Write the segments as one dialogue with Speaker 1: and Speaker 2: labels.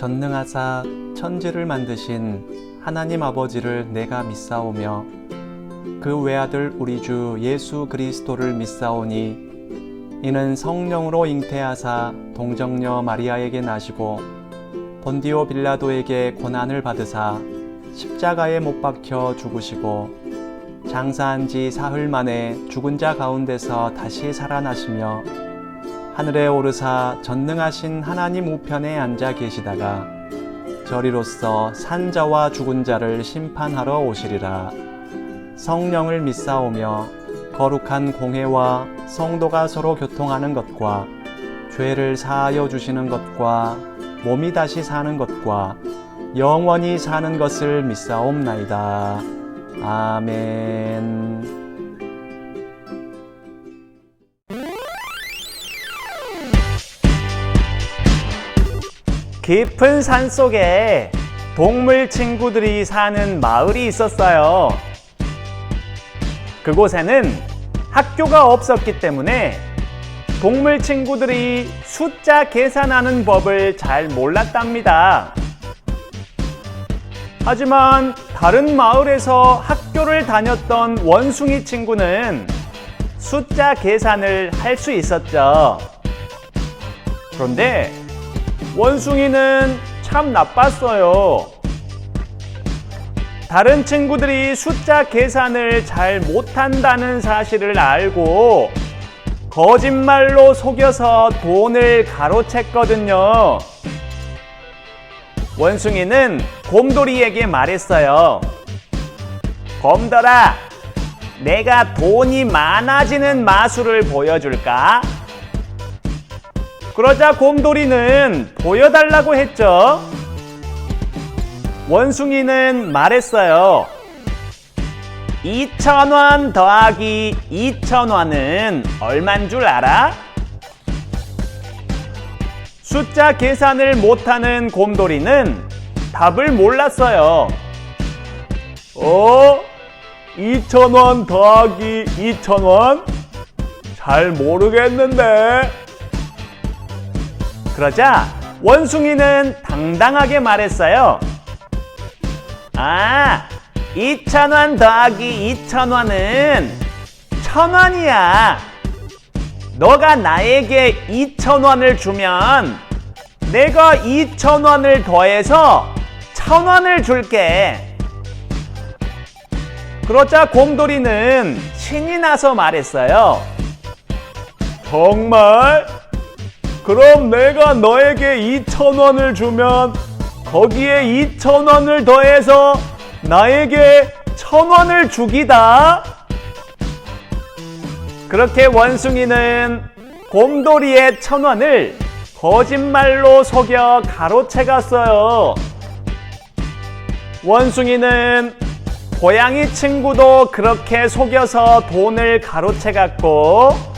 Speaker 1: 전능하사 천지를 만드신 하나님 아버지를 내가 믿사오며 그 외아들 우리 주 예수 그리스도를 믿사오니 이는 성령으로 잉태하사 동정녀 마리아에게 나시고 본디오 빌라도에게 고난을 받으사 십자가에 못 박혀 죽으시고 장사한 지 사흘 만에 죽은 자 가운데서 다시 살아나시며 하늘에 오르사 전능하신 하나님 우편에 앉아 계시다가 저리로서 산 자와 죽은 자를 심판하러 오시리라. 성령을 믿사오며 거룩한 공회와 성도가 서로 교통하는 것과 죄를 사하여 주시는 것과 몸이 다시 사는 것과 영원히 사는 것을 믿사옵나이다. 아멘.
Speaker 2: 깊은 산 속에 동물 친구들이 사는 마을이 있었어요. 그곳에는 학교가 없었기 때문에 동물 친구들이 숫자 계산하는 법을 잘 몰랐답니다. 하지만 다른 마을에서 학교를 다녔던 원숭이 친구는 숫자 계산을 할 수 있었죠. 그런데 원숭이는 참 나빴어요. 다른 친구들이 숫자 계산을 잘 못한다는 사실을 알고 거짓말로 속여서 돈을 가로챘거든요. 원숭이는 곰돌이에게 말했어요. 곰돌아, 내가 돈이 많아지는 마술을 보여줄까? 그러자 곰돌이는 보여달라고 했죠. 원숭이는 말했어요. 2,000원 더하기 2,000원은 얼만 줄 알아? 숫자 계산을 못하는 곰돌이는 답을 몰랐어요. 2,000원 더하기 2,000원? 잘 모르겠는데. 그러자 원숭이는 당당하게 말했어요. 2,000원 더하기 2,000원은 1,000원이야. 너가 나에게 2,000원을 주면 내가 2,000원을 더해서 1,000원을 줄게. 그러자 곰돌이는 신이 나서 말했어요. 정말? 그럼 내가 너에게 2,000원을 주면 거기에 2,000원을 더해서 나에게 1,000원을 주기다. 그렇게 원숭이는 곰돌이의 1,000원을 거짓말로 속여 가로채갔어요. 원숭이는 고양이 친구도 그렇게 속여서 돈을 가로채갔고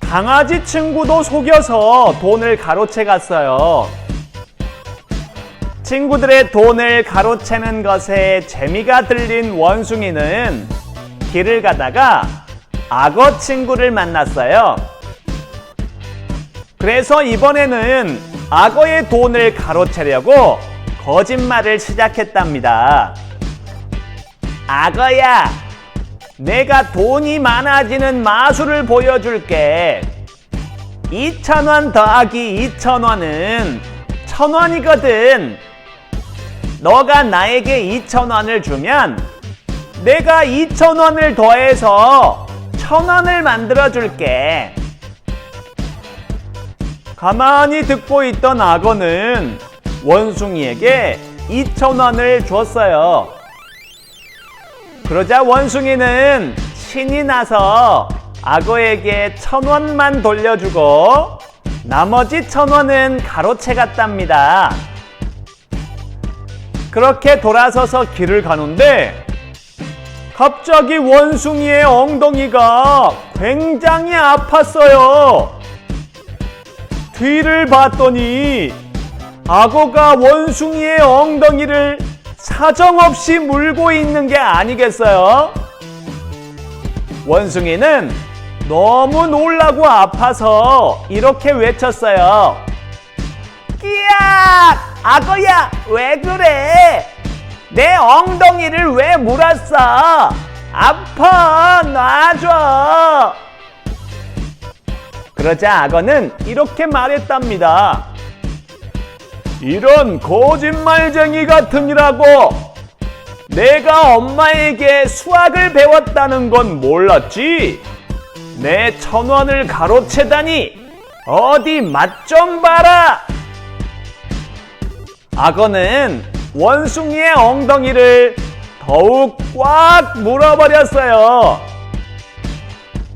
Speaker 2: 강아지 친구도 속여서 돈을 가로채갔어요. 친구들의 돈을 가로채는 것에 재미가 들린 원숭이는 길을 가다가 악어 친구를 만났어요. 그래서 이번에는 악어의 돈을 가로채려고 거짓말을 시작했답니다. 악어야, 내가 돈이 많아지는 마술을 보여줄게. 2,000원 더하기 2,000원은 1,000원이거든. 너가 나에게 2,000원을 주면 내가 2,000원을 더해서 1,000원을 만들어줄게. 가만히 듣고 있던 악어는 원숭이에게 2,000원을 줬어요. 그러자 원숭이는 신이 나서 악어에게 1,000원만 돌려주고 나머지 1,000원은 가로채갔답니다. 그렇게 돌아서서 길을 가는데 갑자기 원숭이의 엉덩이가 굉장히 아팠어요. 뒤를 봤더니 악어가 원숭이의 엉덩이를 사정없이 물고 있는 게 아니겠어요? 원숭이는 너무 놀라고 아파서 이렇게 외쳤어요. 끼악! 악어야, 왜 그래? 내 엉덩이를 왜 물었어? 아파, 놔줘. 그러자 악어는 이렇게 말했답니다. 이런 거짓말쟁이 같으니라고. 내가 엄마에게 수학을 배웠다는 건 몰랐지? 내 1,000원을 가로채다니. 어디 맛 좀 봐라. 악어는 원숭이의 엉덩이를 더욱 꽉 물어버렸어요.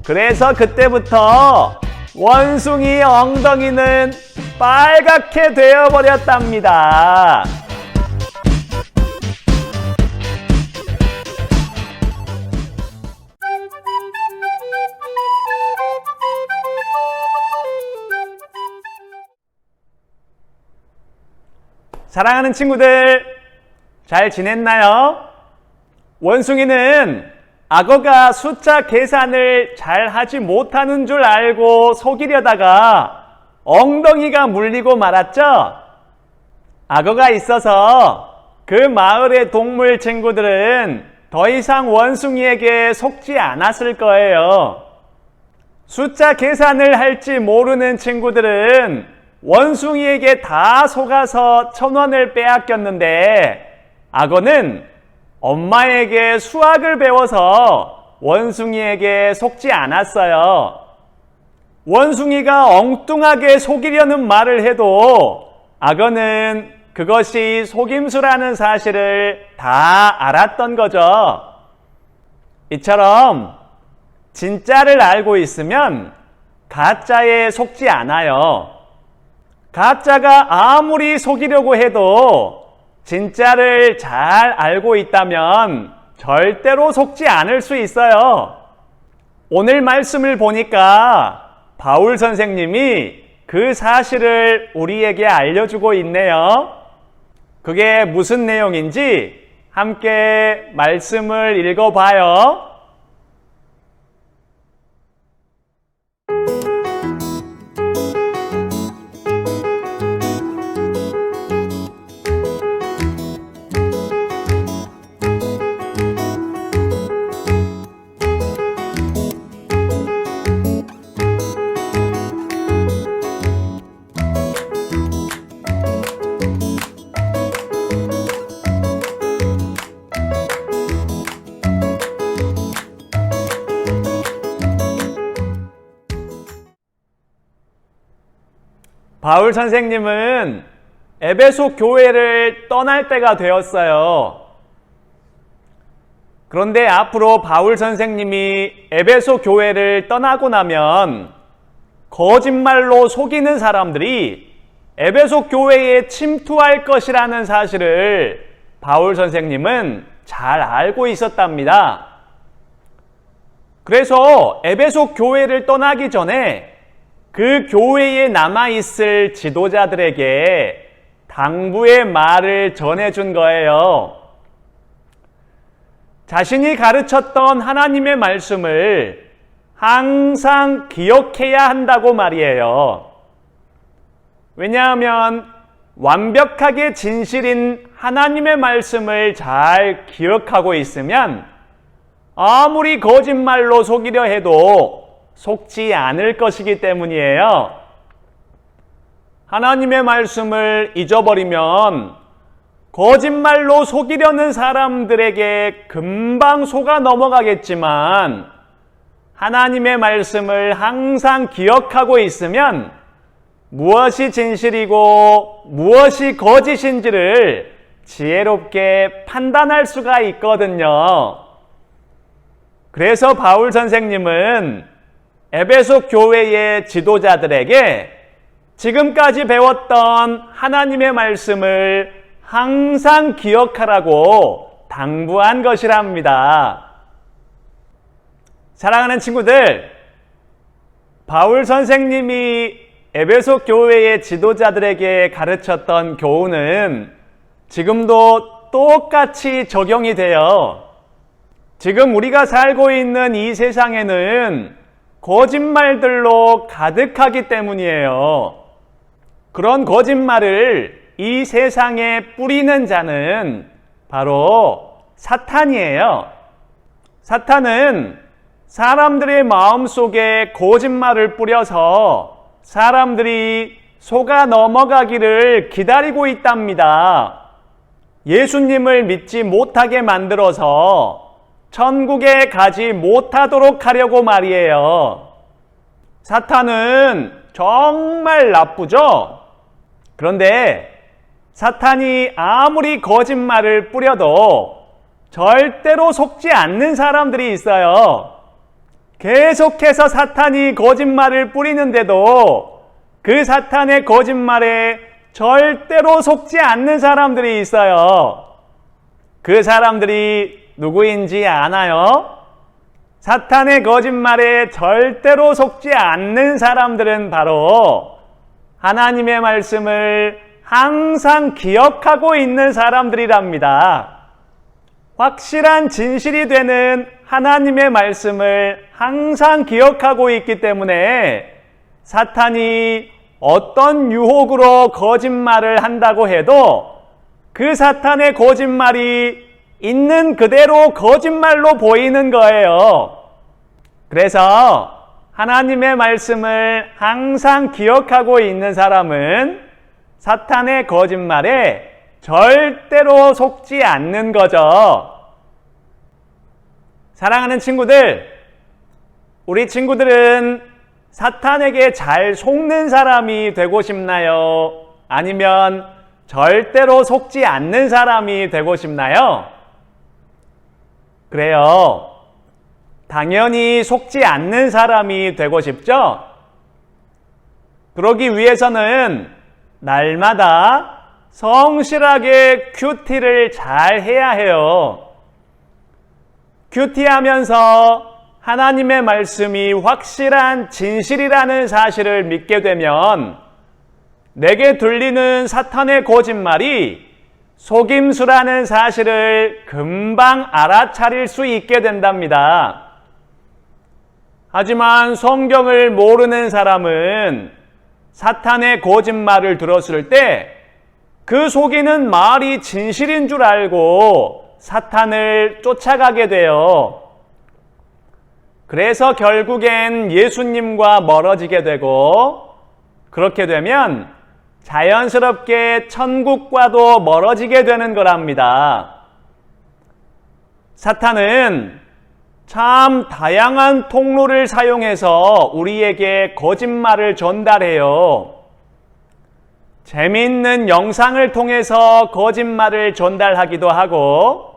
Speaker 2: 그래서 그때부터 원숭이 엉덩이는 빨갛게 되어버렸답니다. 사랑하는 친구들, 잘 지냈나요? 원숭이는 악어가 숫자 계산을 잘 하지 못하는 줄 알고 속이려다가 엉덩이가 물리고 말았죠? 악어가 있어서 그 마을의 동물 친구들은 더 이상 원숭이에게 속지 않았을 거예요. 숫자 계산을 할지 모르는 친구들은 원숭이에게 다 속아서 1,000원을 빼앗겼는데 악어는 엄마에게 수학을 배워서 원숭이에게 속지 않았어요. 원숭이가 엉뚱하게 속이려는 말을 해도 악어는 그것이 속임수라는 사실을 다 알았던 거죠. 이처럼 진짜를 알고 있으면 가짜에 속지 않아요. 가짜가 아무리 속이려고 해도 진짜를 잘 알고 있다면 절대로 속지 않을 수 있어요. 오늘 말씀을 보니까 바울 선생님이 그 사실을 우리에게 알려주고 있네요. 그게 무슨 내용인지 함께 말씀을 읽어봐요. 바울 선생님은 에베소 교회를 떠날 때가 되었어요. 그런데 앞으로 바울 선생님이 에베소 교회를 떠나고 나면 거짓말로 속이는 사람들이 에베소 교회에 침투할 것이라는 사실을 바울 선생님은 잘 알고 있었답니다. 그래서 에베소 교회를 떠나기 전에 그 교회에 남아있을 지도자들에게 당부의 말을 전해준 거예요. 자신이 가르쳤던 하나님의 말씀을 항상 기억해야 한다고 말이에요. 왜냐하면 완벽하게 진실인 하나님의 말씀을 잘 기억하고 있으면 아무리 거짓말로 속이려 해도 속지 않을 것이기 때문이에요. 하나님의 말씀을 잊어버리면 거짓말로 속이려는 사람들에게 금방 속아 넘어가겠지만 하나님의 말씀을 항상 기억하고 있으면 무엇이 진실이고 무엇이 거짓인지를 지혜롭게 판단할 수가 있거든요. 그래서 바울 선생님은 에베소 교회의 지도자들에게 지금까지 배웠던 하나님의 말씀을 항상 기억하라고 당부한 것이랍니다. 사랑하는 친구들, 바울 선생님이 에베소 교회의 지도자들에게 가르쳤던 교훈은 지금도 똑같이 적용이 돼요. 지금 우리가 살고 있는 이 세상에는 거짓말들로 가득하기 때문이에요. 그런 거짓말을 이 세상에 뿌리는 자는 바로 사탄이에요. 사탄은 사람들의 마음속에 거짓말을 뿌려서 사람들이 속아 넘어가기를 기다리고 있답니다. 예수님을 믿지 못하게 만들어서 천국에 가지 못하도록 하려고 말이에요. 사탄은 정말 나쁘죠? 그런데 사탄이 아무리 거짓말을 뿌려도 절대로 속지 않는 사람들이 있어요. 계속해서 사탄이 거짓말을 뿌리는데도 그 사탄의 거짓말에 절대로 속지 않는 사람들이 있어요. 그 사람들이 누구인지 아나요? 사탄의 거짓말에 절대로 속지 않는 사람들은 바로 하나님의 말씀을 항상 기억하고 있는 사람들이랍니다. 확실한 진실이 되는 하나님의 말씀을 항상 기억하고 있기 때문에 사탄이 어떤 유혹으로 거짓말을 한다고 해도 그 사탄의 거짓말이 있는 그대로 거짓말로 보이는 거예요. 그래서 하나님의 말씀을 항상 기억하고 있는 사람은 사탄의 거짓말에 절대로 속지 않는 거죠. 사랑하는 친구들, 우리 친구들은 사탄에게 잘 속는 사람이 되고 싶나요? 아니면 절대로 속지 않는 사람이 되고 싶나요? 그래요. 당연히 속지 않는 사람이 되고 싶죠? 그러기 위해서는 날마다 성실하게 큐티를 잘 해야 해요. 큐티하면서 하나님의 말씀이 확실한 진실이라는 사실을 믿게 되면 내게 들리는 사탄의 거짓말이 속임수라는 사실을 금방 알아차릴 수 있게 된답니다. 하지만 성경을 모르는 사람은 사탄의 거짓말을 들었을 때 그 속이는 말이 진실인 줄 알고 사탄을 쫓아가게 돼요. 그래서 결국엔 예수님과 멀어지게 되고, 그렇게 되면 자연스럽게 천국과도 멀어지게 되는 거랍니다. 사탄은 참 다양한 통로를 사용해서 우리에게 거짓말을 전달해요. 재미있는 영상을 통해서 거짓말을 전달하기도 하고,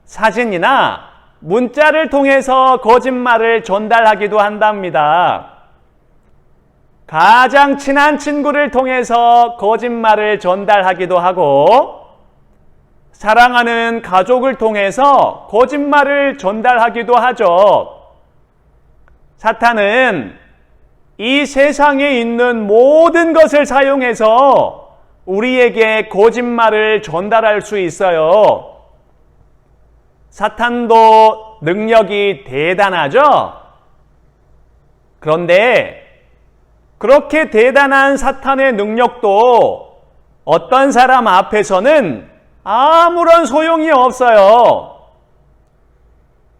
Speaker 2: 사진이나 문자를 통해서 거짓말을 전달하기도 한답니다. 가장 친한 친구를 통해서 거짓말을 전달하기도 하고, 사랑하는 가족을 통해서 거짓말을 전달하기도 하죠. 사탄은 이 세상에 있는 모든 것을 사용해서 우리에게 거짓말을 전달할 수 있어요. 사탄도 능력이 대단하죠? 그런데 그렇게 대단한 사탄의 능력도 어떤 사람 앞에서는 아무런 소용이 없어요.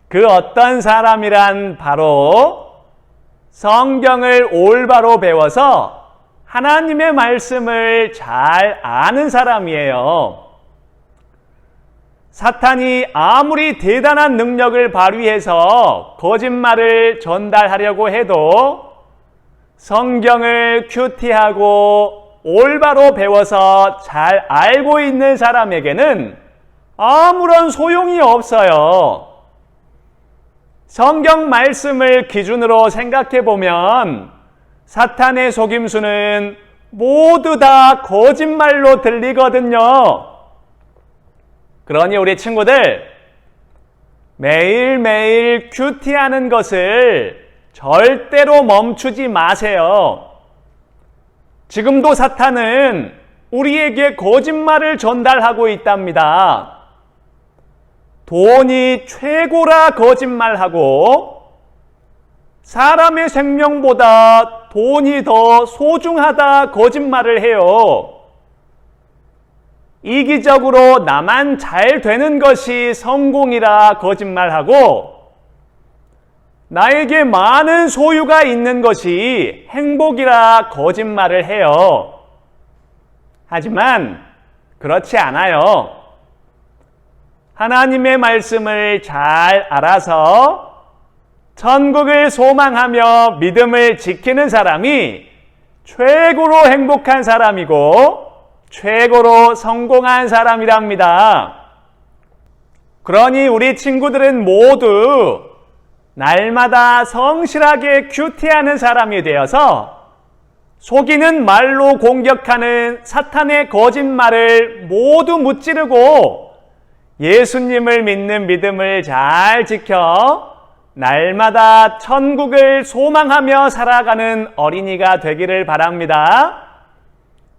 Speaker 2: 그 어떤 사람이란 바로 성경을 올바로 배워서 하나님의 말씀을 잘 아는 사람이에요. 사탄이 아무리 대단한 능력을 발휘해서 거짓말을 전달하려고 해도 성경을 큐티하고 올바로 배워서 잘 알고 있는 사람에게는 아무런 소용이 없어요. 성경 말씀을 기준으로 생각해 보면 사탄의 속임수는 모두 다 거짓말로 들리거든요. 그러니 우리 친구들, 매일매일 큐티하는 것을 절대로 멈추지 마세요. 지금도 사탄은 우리에게 거짓말을 전달하고 있답니다. 돈이 최고라 거짓말하고, 사람의 생명보다 돈이 더 소중하다 거짓말을 해요. 이기적으로 나만 잘 되는 것이 성공이라 거짓말하고 나에게 많은 소유가 있는 것이 행복이라 거짓말을 해요. 하지만 그렇지 않아요. 하나님의 말씀을 잘 알아서 천국을 소망하며 믿음을 지키는 사람이 최고로 행복한 사람이고 최고로 성공한 사람이랍니다. 그러니 우리 친구들은 모두 날마다 성실하게 큐티하는 사람이 되어서 속이는 말로 공격하는 사탄의 거짓말을 모두 무찌르고 예수님을 믿는 믿음을 잘 지켜 날마다 천국을 소망하며 살아가는 어린이가 되기를 바랍니다.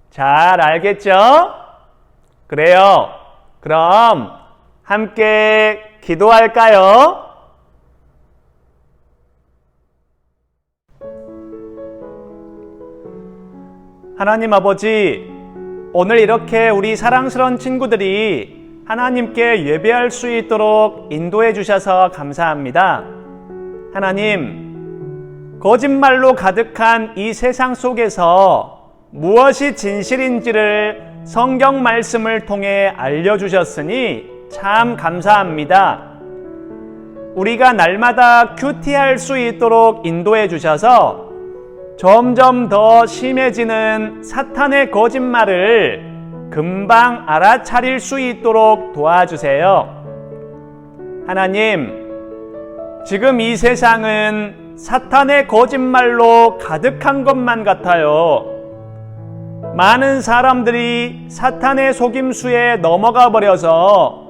Speaker 2: 잘 알겠죠? 그래요. 그럼 함께 기도할까요? 하나님 아버지, 오늘 이렇게 우리 사랑스러운 친구들이 하나님께 예배할 수 있도록 인도해 주셔서 감사합니다. 하나님, 거짓말로 가득한 이 세상 속에서 무엇이 진실인지를 성경 말씀을 통해 알려주셨으니 참 감사합니다. 우리가 날마다 큐티할 수 있도록 인도해 주셔서 점점 더 심해지는 사탄의 거짓말을 금방 알아차릴 수 있도록 도와주세요. 하나님, 지금 이 세상은 사탄의 거짓말로 가득한 것만 같아요. 많은 사람들이 사탄의 속임수에 넘어가 버려서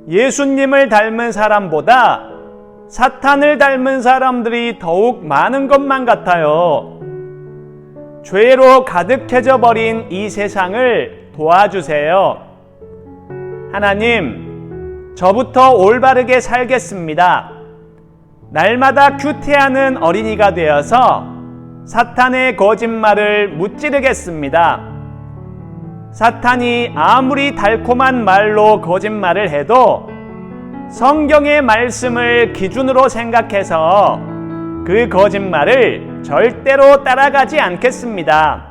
Speaker 2: 예수님을 닮은 사람보다 사탄을 닮은 사람들이 더욱 많은 것만 같아요. 죄로 가득해져 버린 이 세상을 도와주세요. 하나님, 저부터 올바르게 살겠습니다. 날마다 큐티하는 어린이가 되어서 사탄의 거짓말을 무찌르겠습니다. 사탄이 아무리 달콤한 말로 거짓말을 해도 성경의 말씀을 기준으로 생각해서 그 거짓말을 절대로 따라가지 않겠습니다.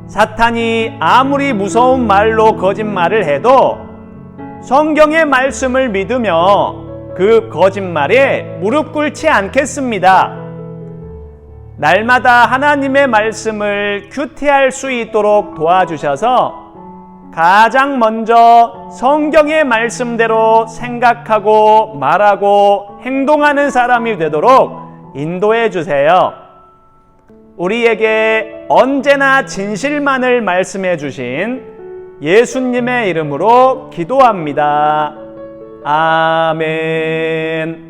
Speaker 2: 사탄이 아무리 무서운 말로 거짓말을 해도 성경의 말씀을 믿으며 그 거짓말에 무릎 꿇지 않겠습니다. 날마다 하나님의 말씀을 큐티할 수 있도록 도와주셔서 가장 먼저 성경의 말씀대로 생각하고 말하고 행동하는 사람이 되도록 인도해 주세요. 우리에게 언제나 진실만을 말씀해 주신 예수님의 이름으로 기도합니다. 아멘.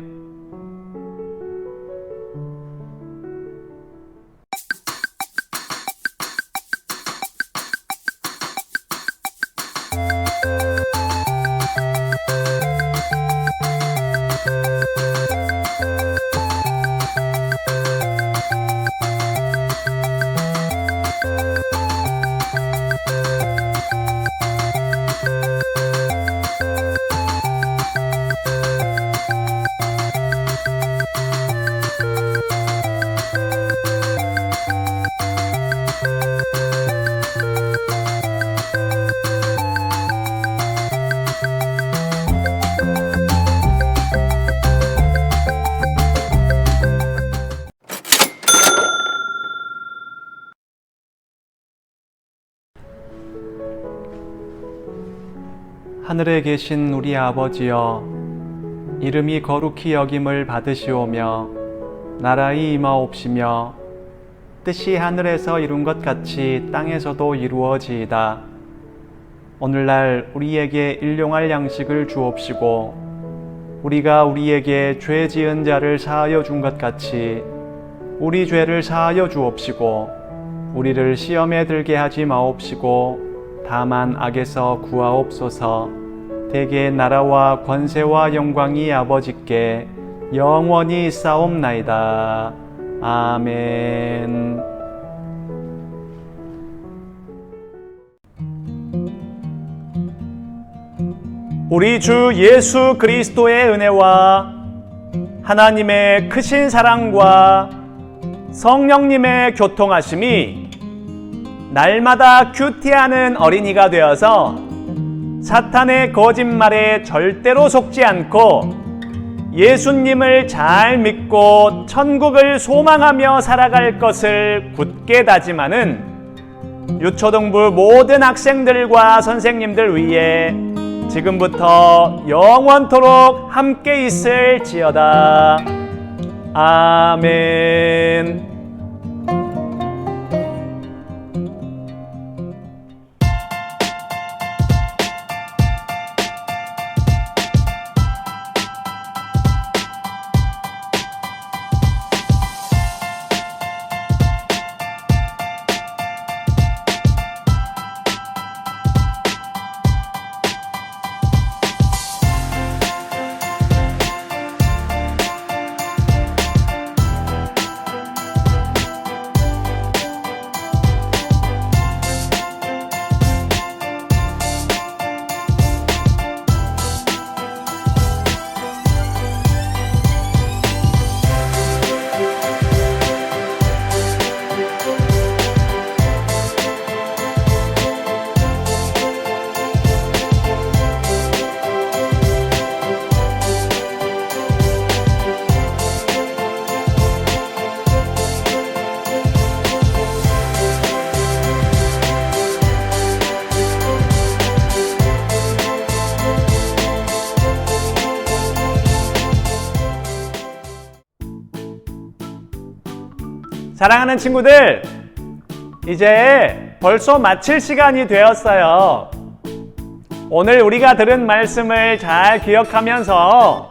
Speaker 1: 하늘에 계신 우리 아버지여, 이름이 거룩히 여김을 받으시오며 나라의 임하옵시며 뜻이 하늘에서 이룬 것 같이 땅에서도 이루어지이다. 오늘날 우리에게 일용할 양식을 주옵시고 우리가 우리에게 죄 지은 자를 사하여 준 것 같이 우리 죄를 사하여 주옵시고 우리를 시험에 들게 하지 마옵시고 다만 악에서 구하옵소서. 대개 나라와 권세와 영광이 아버지께 영원히 싸움나이다. 아멘.
Speaker 2: 우리 주 예수 그리스도의 은혜와 하나님의 크신 사랑과 성령님의 교통하심이 날마다 큐티하는 어린이가 되어서 사탄의 거짓말에 절대로 속지 않고 예수님을 잘 믿고 천국을 소망하며 살아갈 것을 굳게 다짐하는 유초등부 모든 학생들과 선생님들 위해 지금부터 영원토록 함께 있을지어다. 아멘. 사랑하는 친구들, 이제 벌써 마칠 시간이 되었어요. 오늘 우리가 들은 말씀을 잘 기억하면서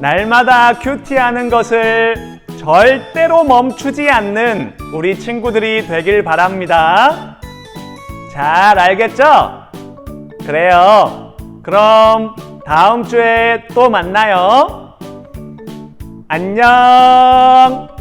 Speaker 2: 날마다 큐티하는 것을 절대로 멈추지 않는 우리 친구들이 되길 바랍니다. 잘 알겠죠? 그래요. 그럼 다음 주에 또 만나요. 안녕.